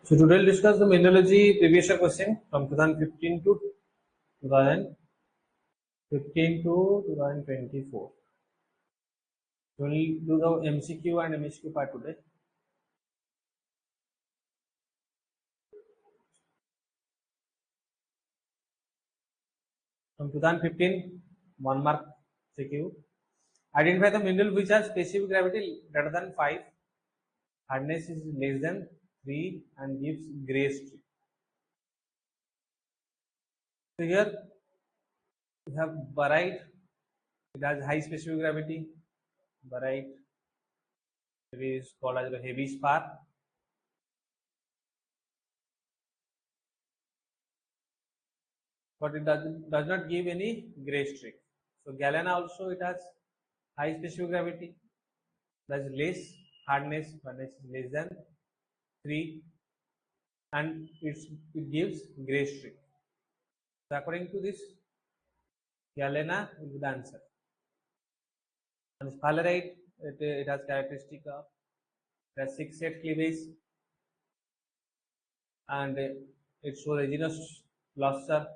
So today we'll discuss the mineralogy previous year question from 2015 to 2024. So we'll do the MCQ and MHQ part today. From 2015, 1 mark CQ. Identify the mineral which has specific gravity greater than 5, hardness is less than 3 and gives grey streak. So here we have barite. It has high specific gravity. Barite, it is called as a heavy spar. But it does not give any grey streak. So galena also, it has high specific gravity, that is less hardness is less than 3 and it gives grey streak. So according to this, galena will be the answer. And sphalerite, it has characteristic of it has 6 set cleavage and it shows resinous luster.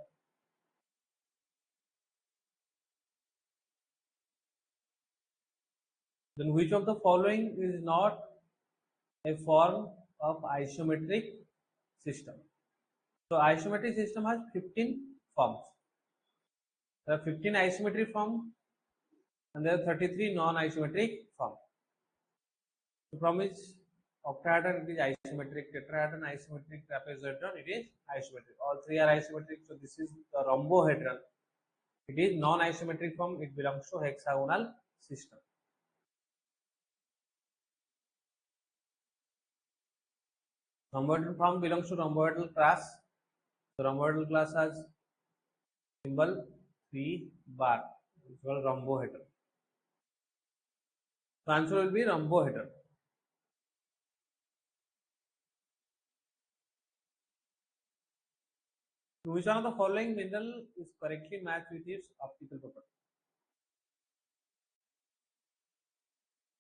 Then which of the following is not a form of isometric system? So isometric system has 15 forms. There are 15 isometric forms and there are 33 non-isometric forms. So from which octahedron it is isometric, tetrahedron isometric, trapezohedron it is isometric. All three are isometric. So this is the rhombohedron. It is non-isometric form. It belongs to hexagonal system. Rhombohedral form belongs to rhombohedral class. So rhombohedral class has symbol 3 bar. It's called rhombohedron. So answer will be rhombohedron. So which one of the following mineral is correctly matched with its optical property?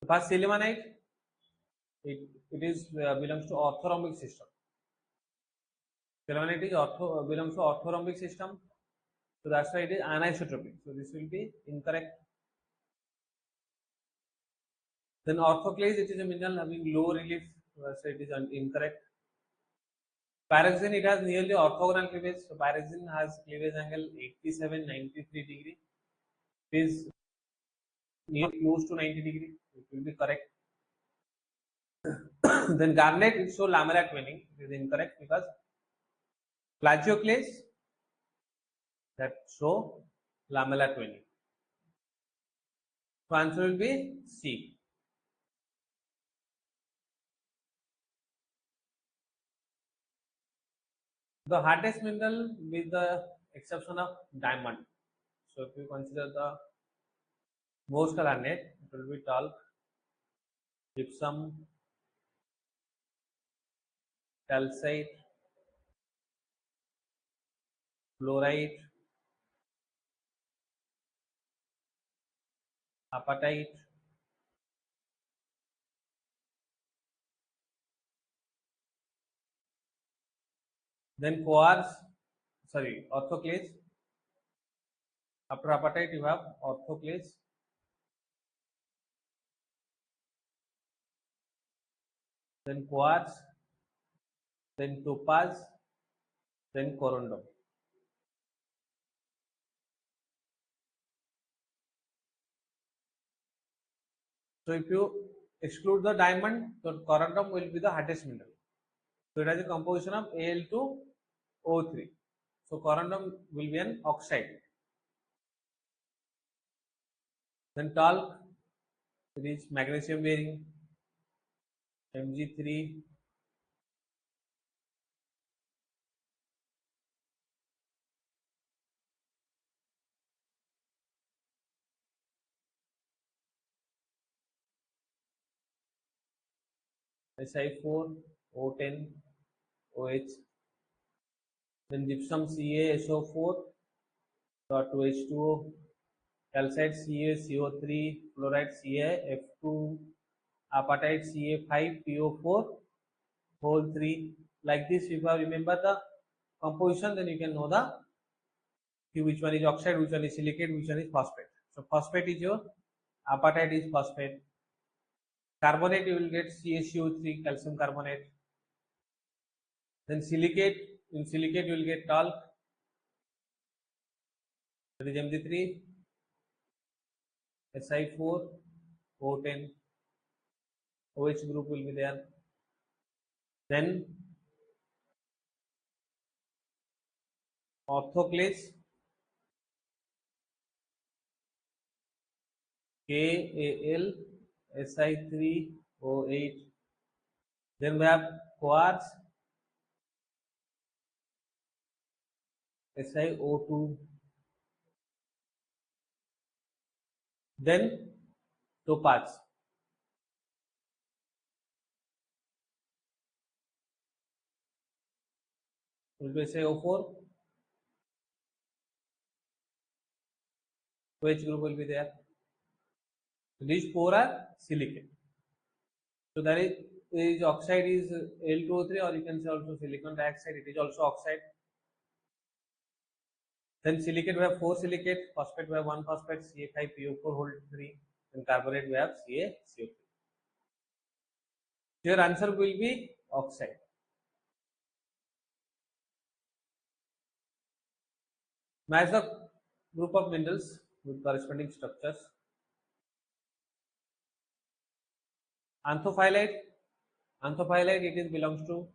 First, sillimanite. It is belongs to orthorhombic system. Sillimanite is belongs to orthorhombic system. So that's why it is anisotropic. So this will be incorrect. Then orthoclase, it is a mineral having low relief. So that's why it is incorrect. Pyroxene, it has nearly orthogonal cleavage. So pyroxene has cleavage angle 87-93 degree. It is near close to 90 degree. It will be correct. Then garnet, it shows lamellar twinning. It is incorrect because plagioclase that show lamellar twinning. So answer will be C. The hardest mineral with the exception of diamond. So if you consider the most garnet, it will be talc, gypsum, calcite, fluorite, apatite, then quartz, orthoclase. After apatite, you have orthoclase. Then quartz, then topaz, then corundum. So if you exclude the diamond, so corundum will be the hardest mineral. So it has a composition of Al2O3. So corundum will be an oxide. Then talc, it is magnesium bearing, Mg3. Si4, O10, OH. Then gypsum CaSO4, .2H2O. Calcite CaCO3, fluoride CaF2, apatite Ca5PO4, whole 3, like this, if you remember the composition, then you can know the which one is oxide, which one is silicate, which one is phosphate. So phosphate is your apatite is phosphate. Carbonate you will get CaCO3, calcium carbonate. Then silicate, in silicate you will get talc, that is Mg3, Si4, O10, OH group will be there. Then orthoclase, KAl, Si3O8. Then we have quartz, SiO2. Then topaz, will be SiO4, OH group will be there. So these four are silicate. So that is oxide is Al2O3, or you can say also silicon dioxide, it is also oxide. Then silicate we have 4 silicate, phosphate we have 1 phosphate, Ca5PO4 hold 3, and carbonate we have CaCO3. So your answer will be oxide. Match the group of minerals with corresponding structures. Anthophyllite, it belongs to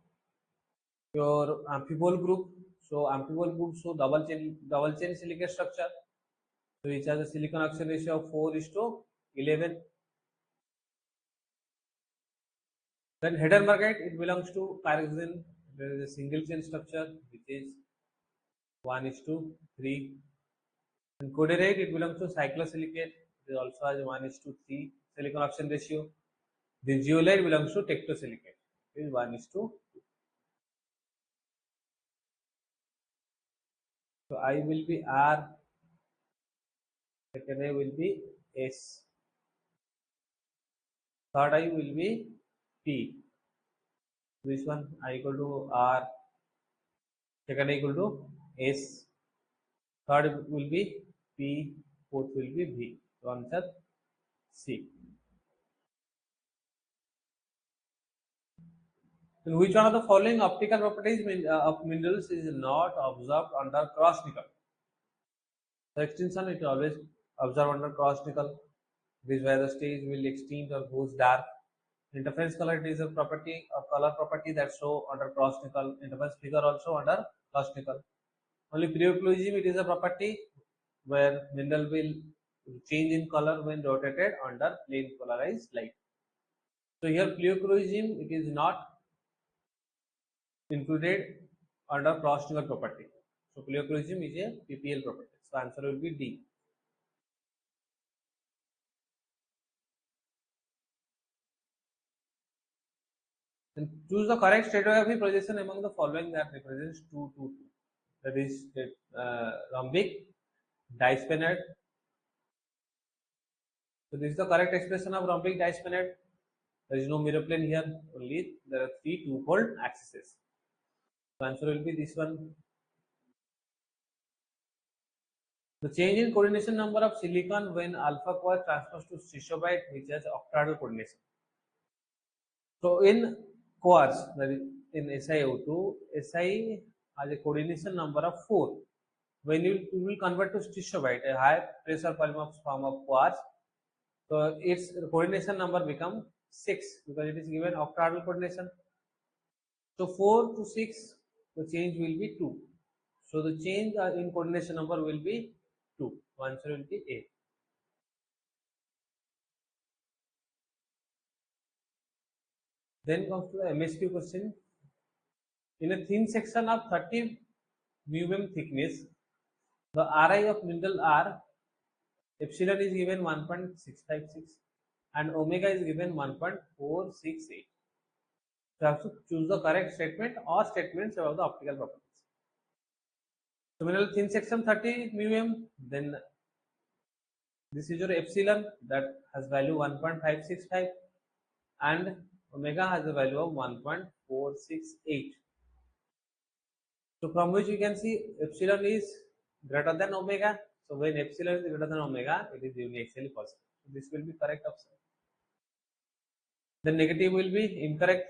your amphibole group. So amphibole group, so double chain silicate structure. So which has a silicon oxygen ratio of 4:11. Then heteromagite, it belongs to pyroxene. There is a single chain structure which is 1:3. And coderite, it belongs to cyclosilicate. It also has 1:3 silicon oxygen ratio. The zeolite belongs to tectosilicate. It is 1:2. So I will be R, second I will be S, third I will be P. This one I equal to R, second I equal to S, third will be P, fourth will be V. So answer C. In which one of the following optical properties of minerals is not observed under cross-nickel? The extinction, it always observed under cross-nickel. This is where the stage will extinct or goes dark. Interference color, it is a property, a color property that show under cross-nickel. Interference figure also under cross-nickel. Only PYQism, it is a property where mineral will change in color when rotated under plane polarized light. So here PYQism, it is not included under cross-nickel property. So PYQism is a PPL property. So answer will be D. And choose the correct stratigraphy projection among the following that represents 2, 2, 2. That is rhombic, dispennate. So this is the correct expression of rhombic dispennate. There is no mirror plane here, only there are 3 two-fold axes. So answer will be this one. The change in coordination number of silicon when alpha quartz transfers to stishovite, which has octahedral coordination. So in quartz, that is in SiO2, Si has a coordination number of 4. When you will convert to stishovite, a high pressure polymorphs form of quartz, so its coordination number become 6 because it is given octahedral coordination. So 4 to 6, the change will be 2. So the change in coordination number will be 2. So answer will be A. Then comes to the MSQ question. In a thin section of 30 mm thickness, the Ri of mineral R, epsilon is given 1.656 and omega is given 1.468. So you have to choose the correct statement or statements about the optical properties. So mineral thin section 30 mm, then this is your epsilon that has value 1.565 and omega has a value of 1.468. So from which you can see epsilon is greater than omega. So when epsilon is greater than omega, it is uniaxially positive. So this will be correct option. The negative will be incorrect.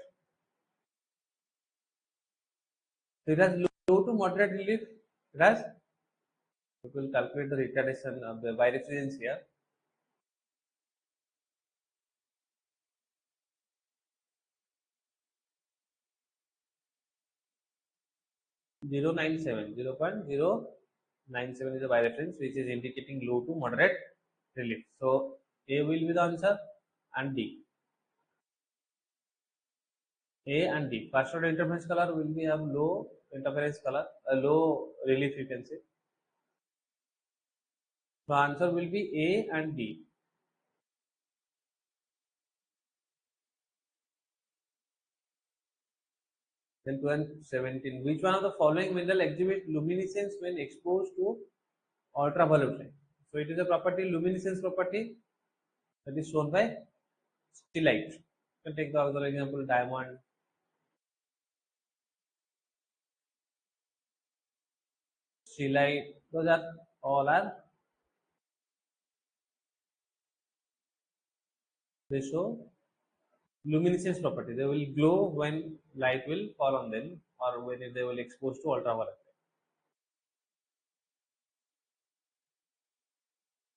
So it has low to moderate relief. It has. We will calculate the retardation of the birefringence here. 0.097 is the birefringence which is indicating low to moderate relief. So A will be the answer and D. A and D. First order interference color will be have low interference color, low relief you can say. So answer will be A and D. Then 2017. Which one of the following mineral exhibit luminescence when exposed to ultraviolet light? So it is a property, luminescence property, that is shown by stillite. You can take the other example, diamond, stillite. Those are all are, they show luminescence property. They will glow when light will fall on them or when they will expose to ultraviolet light.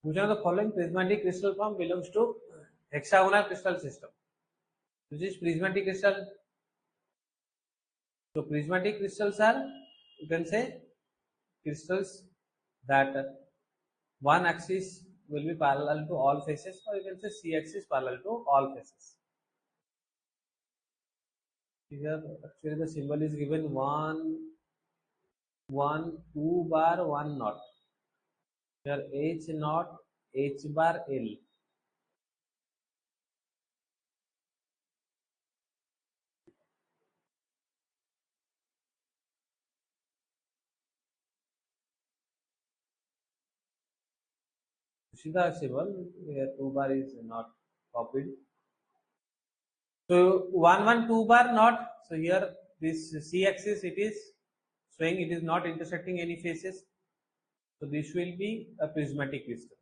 Which one of the following prismatic crystal form belongs to hexagonal crystal system? This is prismatic crystal. So prismatic crystals are, you can say, crystals that one axis will be parallel to all faces, or you can say C axis parallel to all faces. Here actually the symbol is given 1, 1, 2 bar, 1 naught. Here H naught, H bar, L. See the symbol here 2 bar is not copied. So 1, 1, 2 bar not. So here this C axis it is showing it is not intersecting any faces. So this will be a prismatic crystal.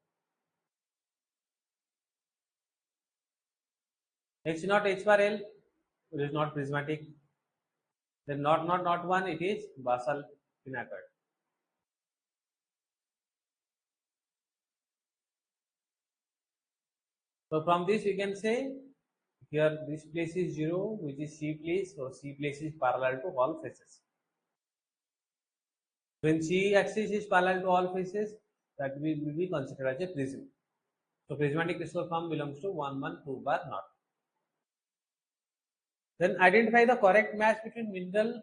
H naught, H bar L, it is not prismatic. Then not 1, it is basal pinnacle. So from this you can say here this place is 0, which is C place, so C place is parallel to all faces. When C axis is parallel to all faces, that will be considered as a prism. So prismatic crystal form belongs to 1, 1, 2 bar naught. Then identify the correct match between mineral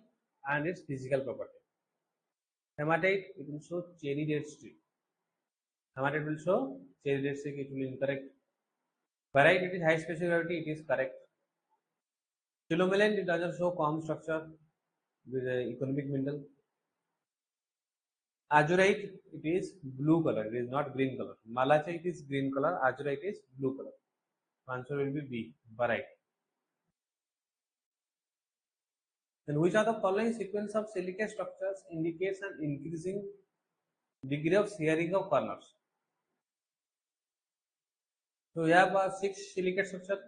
and its physical property. Hematite, it will show cherry red streak. Hematite will show cherry red streak, it will incorrect. Barite, it is high specific gravity, it is correct. Philomelen, it doesn't show comb structure with economic mineral. Azurite, it is blue color, it is not green color. Malachite is green color, azurite is blue color. Answer will be B, barite. Then which are the following sequence of silicate structures indicates an increasing degree of shearing of corners? So we have 6 silicate structure,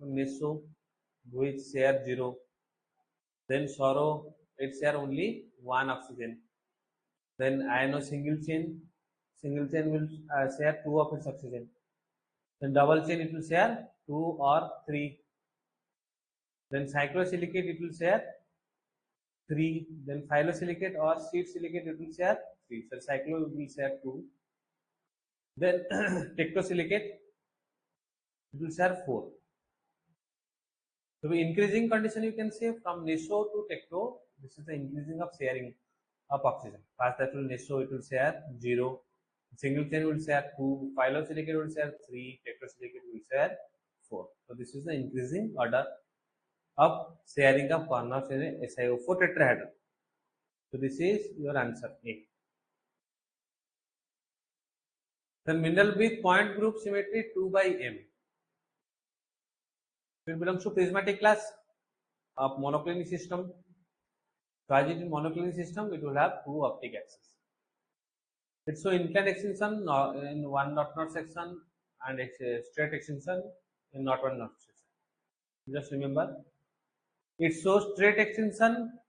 meso, which share 0. Then sorrow, it share only 1 oxygen. Then iono single chain will share 2 of its oxygen. Then double chain, it will share 2 or 3. Then cyclosilicate, it will share 3. Then phyllosilicate or sheet silicate, it will share 3. So cyclo will share 2. Then tectosilicate, it will share 4. So increasing condition, you can say from neso to tecto, this is the increasing of sharing of oxygen. First that will neso, it will share 0. Single chain will share 2. Phyllosilicate will share 3. Tectosilicate will share 4. So this is the increasing order of sharing of corners in a SiO4 tetrahedron. So this is your answer A. Then mineral with point group symmetry 2 by M. It belongs to prismatic class of monoclinic system. So as it is monoclinic system, it will have two optic axes. It shows inclined extension in one knot knot section and straight extension in knot one knot section. Just remember, it shows straight extension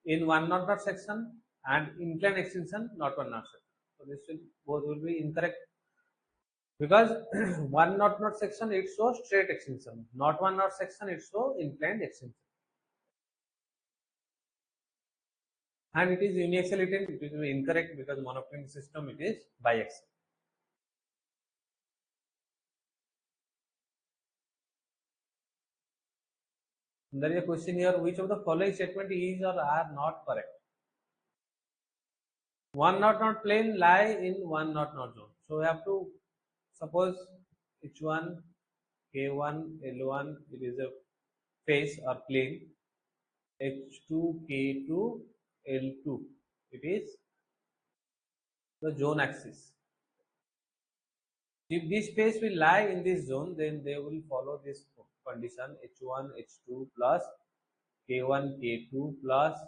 in one knot knot section and inclined extension not one knot section. So this will both will be incorrect because one knot knot section it shows straight extension, not one knot section it shows inclined extension. And it is uniaxial it will be incorrect because monoclinic system it is biaxial. There is a question here, which of the following statement is or are not correct? One knot knot plane lie in one knot knot zone. So we have to suppose H1, K1, L1 it is a face or plane, H2, K2, L2 it is the zone axis. If this space will lie in this zone, then they will follow this condition H1, H2 plus K1, K2 plus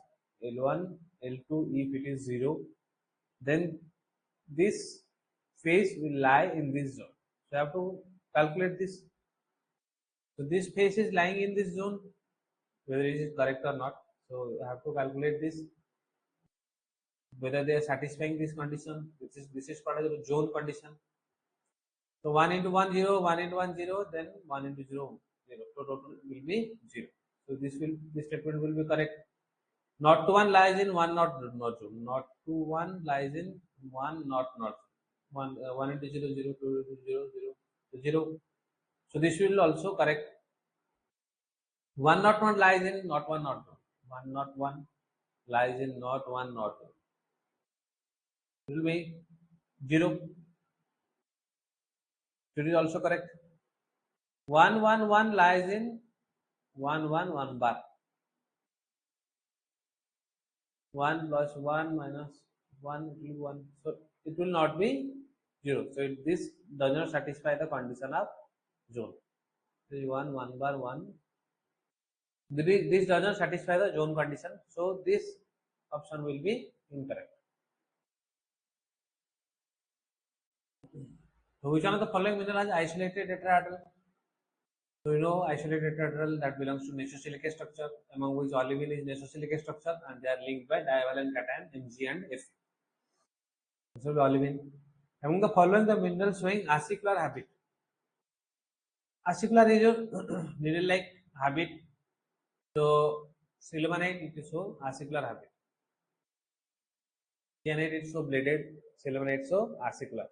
L1, L2 if it is 0, then this face will lie in this zone. So I have to calculate this. So this face is lying in this zone, whether it is correct or not. So I have to calculate this, whether they are satisfying this condition, which is this is called as a zone condition. So 1 into 1 0, 1 into 1 0, then 1 into 0 0. So total will be 0. So this statement will be correct. Not to 1 lies in 1 not zone. Not to 1 lies in 1 not zone. 1 into 0 0 2 into 0 0 0. So this will also correct. 1 not 1 lies in not 1 not 1. 1 not 1 lies in not 1 not 1. It will be 0. It is also correct. 1 1 1 lies in 1 1 1 bar. 1 plus 1 minus 1 will be 1. So it will not be 0. So this does not satisfy the condition of zone. This is 1 1 bar 1. This does not satisfy the zone condition. So this option will be incorrect. So which one of the following mineral has isolated tetrahedral? So you know isolated tetrahedral that belongs to nesosilicate structure, among which olivine is nesosilicate structure and they are linked by divalent cation Mg and Fe. This will be olivine. Among the following the mineral showing acicular habit. Acicular is a needle-like habit. So sillimanite it show acicular habit. Cyanide it show bladed. Sillimanite show acicular.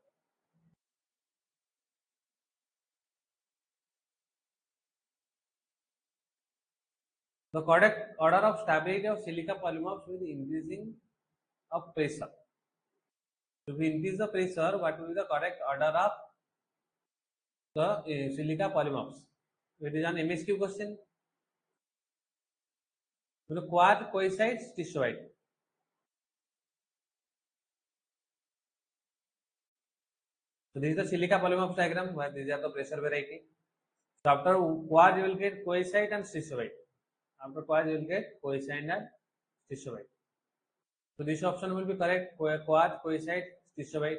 The correct order of stability of silica polymorphs with increasing of pressure. If we increase the pressure, what will be the correct order of the silica polymorphs? It is an MSQ question. So quartz, coesite, stishovite. So this is the silica polymorphs diagram where these are the pressure variety. So after quartz you will get coesite and stishovite. After quartz you will get coesite and stishovite. So this option will be correct. Quartz, coesite, stishovite.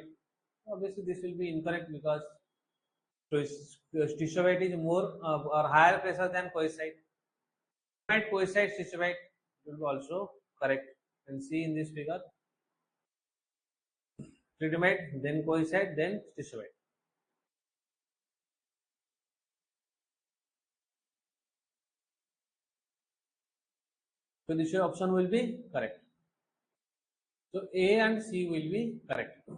Obviously this will be incorrect because stishovite is more or higher pressure than coesite. Coesite, stishovite will be also correct. And see in this figure, tridymite, then coesite, then stishovite. So this option will be correct. So A and C will be correct.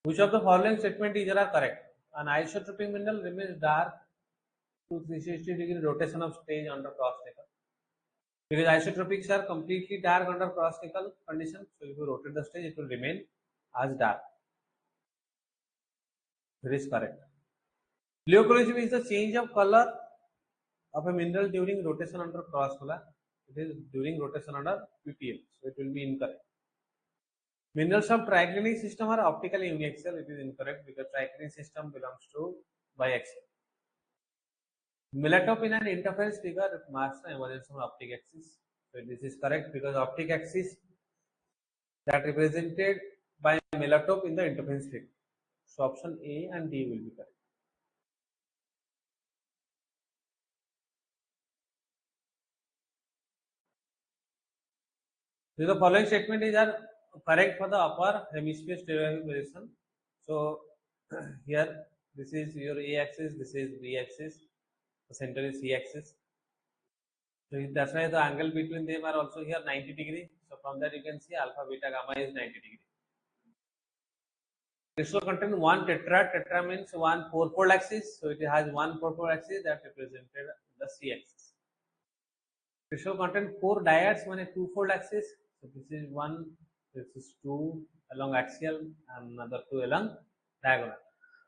Which of the following statement is correct? An isotropic mineral remains dark to 360-degree rotation of stage under cross-nickel. Because isotropics are completely dark under cross-nickel condition, so if you rotate the stage, it will remain as dark. It is correct. Leucolysis is the change of color of a mineral during rotation under cross-polar. It is during rotation under PPL, so it will be incorrect. Minerals of triclinic system are optically uniaxial. It is incorrect because triclinic system belongs to biaxial. Melatop in an interference figure marks the emergence of optic axis. So this is correct because optic axis that represented by melatop in the interference figure. So option A and D will be correct. So the following statement is are correct for the upper hemisphere stereographic position. So here this is your A axis, this is B axis, the center is C axis. So that's why the angle between them are also here 90 degree. So from that you can see alpha, beta, gamma is 90 degree. Crystal contain one tetra. Tetra means one four-fold axis. So it has one four-fold axis that represented the C axis. Crystal contain four dyads, one a two-fold axis. So this is one, this is two along axial, and another two along diagonal.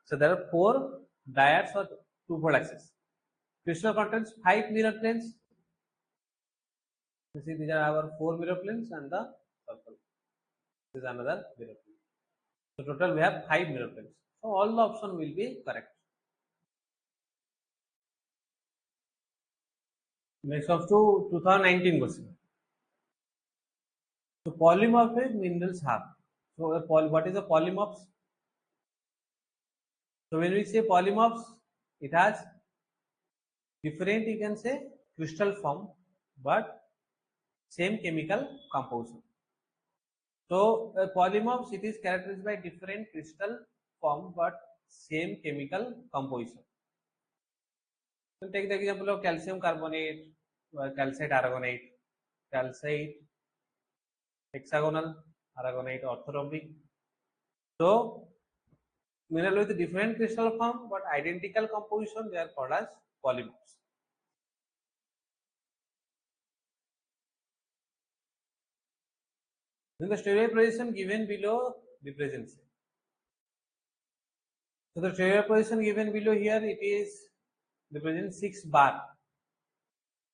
So there are four dyads or two-fold axis. Crystal contains five mirror planes. You see, these are our four mirror planes and the circle. This is another mirror plane. So total we have five mirror planes. So all the option will be correct. Next up to 2019 question. So polymorphic minerals have. So what is a polymorphs? So when we say polymorphs, it has different, you can say, crystal form, but same chemical composition. So polymorphs, it is characterized by different crystal form, but same chemical composition. So take the example of calcium carbonate, calcite aragonite, calcite hexagonal, aragonite orthorhombic. So mineral with different crystal form but identical composition, they are called as polymorphs. Then the stereotype position given below represents it. So the stereotype position given below here, it is represents 6 bar.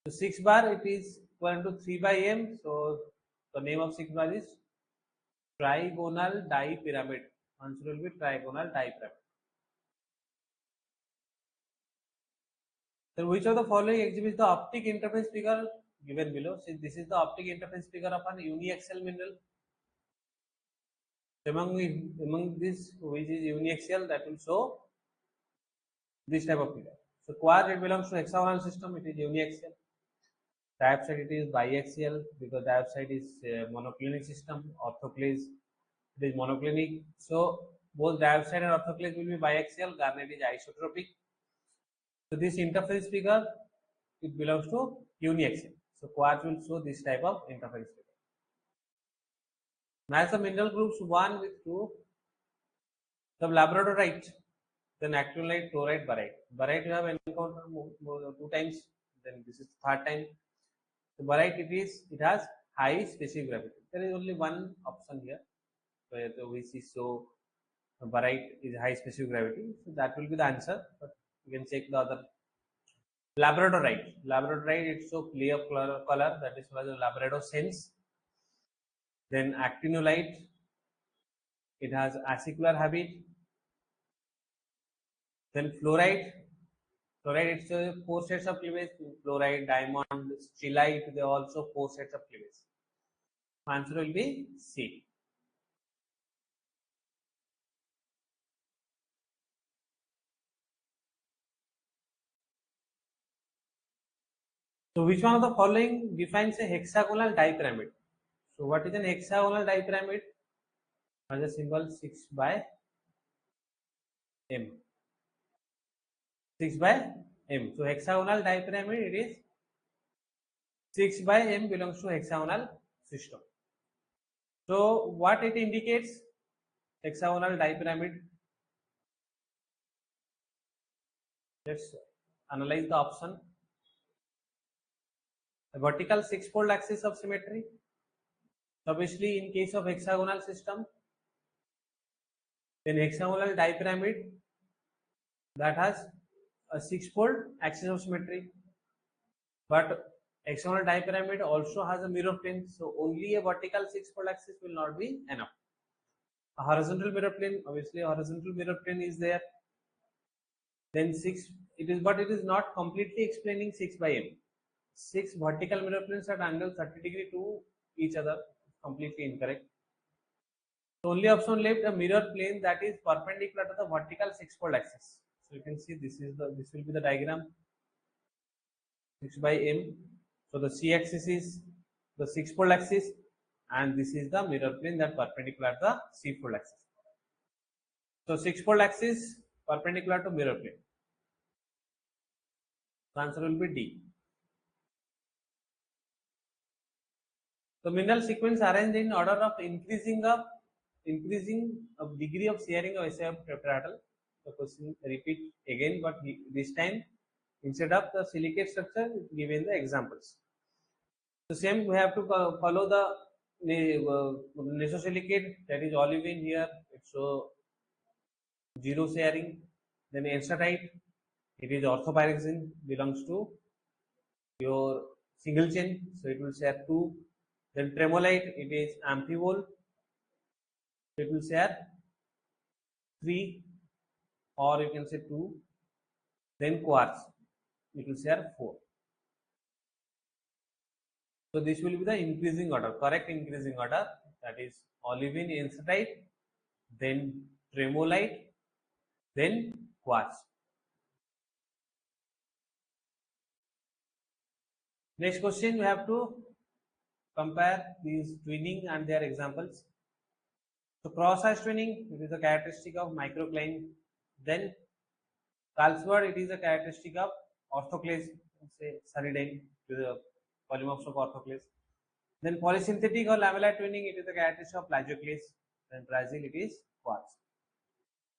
So 6 bar, it is equal to 3 by m. So the name of 6 bar is trigonal dipyramid. Answer will be trigonal dipyramid. So which of the following exhibits the optic interference figure given below? So this is the optic interference figure of an uniaxial mineral. Among this, which is uniaxial, that will show this type of figure. So quartz, it belongs to hexagonal system, it is uniaxial. Diopside, it is biaxial because diopside is monoclinic system. Orthoclase, it is monoclinic. So both diopside and orthoclase will be biaxial. Garnet is isotropic. So this interference figure, it belongs to uniaxial. So quartz will show this type of interference figure. Now as the mineral groups 1 with 2, the labradorite, then actinolite, chlorite, barite. Barite you have encountered two times, then this is third time. So barite, it has high specific gravity. There is only one option here where we see so barite is high specific gravity. So that will be the answer. But you can check the other. Labradorite. Labradorite, it's so clear color, that is called the labradescence. Then actinolite, it has acicular habit. Then fluorite, it's four sets of cleavage. Fluorite, diamond, stellite, they also four sets of cleavage. Answer will be C. So which one of the following defines a hexagonal dipyramid? So what is an hexagonal dipyramid? As a symbol 6 by m. 6 by m. So hexagonal dipyramid, it is 6 by m belongs to hexagonal system. So what it indicates? Hexagonal dipyramid. Let's analyze the option. A vertical six-fold axis of symmetry. Obviously, in case of hexagonal system, then hexagonal dipyramid that has a six-fold axis of symmetry. But hexagonal dipyramid also has a mirror plane, so only a vertical six-fold axis will not be enough. A horizontal mirror plane, obviously, a horizontal mirror plane is there. Then 6 it is, but it is not completely explaining 6 by m. 6 vertical mirror planes at angle 30° to each other. Completely incorrect. The only option left, a mirror plane that is perpendicular to the vertical 6-fold axis. So you can see this will be the diagram 6 by m. So the c axis is the 6-fold axis, and this is the mirror plane that perpendicular to the c-fold axis. So 6-fold axis perpendicular to mirror plane. The answer will be D. The mineral sequence arranged in order of increasing of degree of sharing of SI preparatal. The question repeat again, but this time instead of the silicate structure, given the examples. The same we have to follow the nesosilicate, that is olivine here. It's so zero sharing. Then astatite, it is orthopyroxene, belongs to your single chain, so it will share 2. Then tremolite, it is amphivole, it will share 3, or you can say 2. Then quartz, it will share 4. So this will be the increasing order, correct increasing order, that is olivine, astatite, then tremolite, then quartz. Next question, we have to compare these twinning and their examples. So cross-hatch twinning, it is a characteristic of microcline. Then Carlsberg, it is a characteristic of orthoclase, say Sunnydyne, to the polymorphs of orthoclase. Then polysynthetic or lamellar twinning, it is a characteristic of plagioclase. Then Brazil, it is quartz.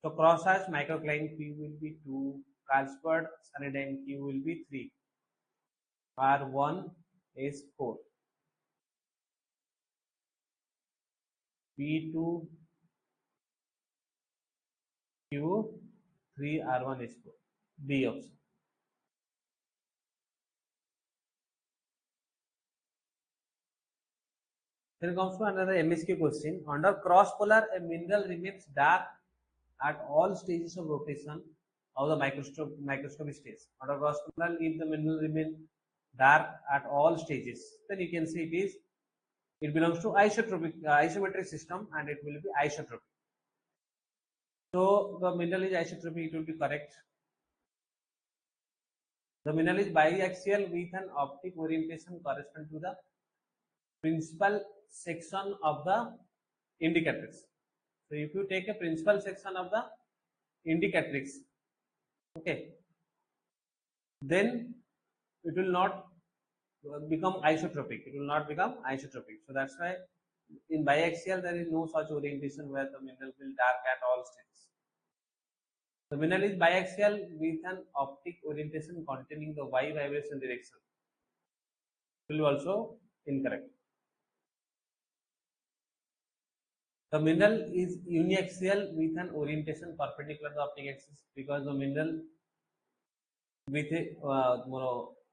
So cross-hatch microcline P will be 2, Carlsberg, Sunnydyne Q will be 3, R1 is 4, P2 Q 3, R1 is 4. B option. Then comes to another MSQ question. Under cross polar, a mineral remains dark at all stages of rotation of the microscopic stage. Under cross polar, if the mineral remains dark at all stages, then you can see it belongs to isometric system, and it will be isotropic. So the mineral is isotropic, it will be correct. The mineral is biaxial with an optic orientation corresponding to the principal section of the indicatrix. So if you take a principal section of the indicatrix, okay, then it will not become isotropic. It will not become isotropic. So that's why in biaxial there is no such orientation where the mineral will dark at all stages. The mineral is biaxial with an optic orientation containing the Y vibration direction. It will also incorrect. The mineral is uniaxial with an orientation perpendicular to the optic axis, because the mineral with a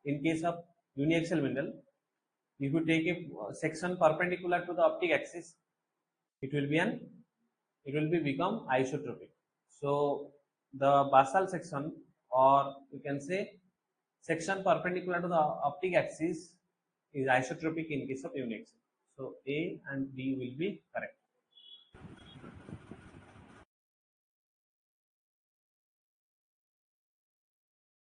in case of uniaxial mineral, if you take a section perpendicular to the optic axis, it will become isotropic. So the basal section, or you can say section perpendicular to the optic axis, is isotropic in case of uniaxial. So A and B will be correct.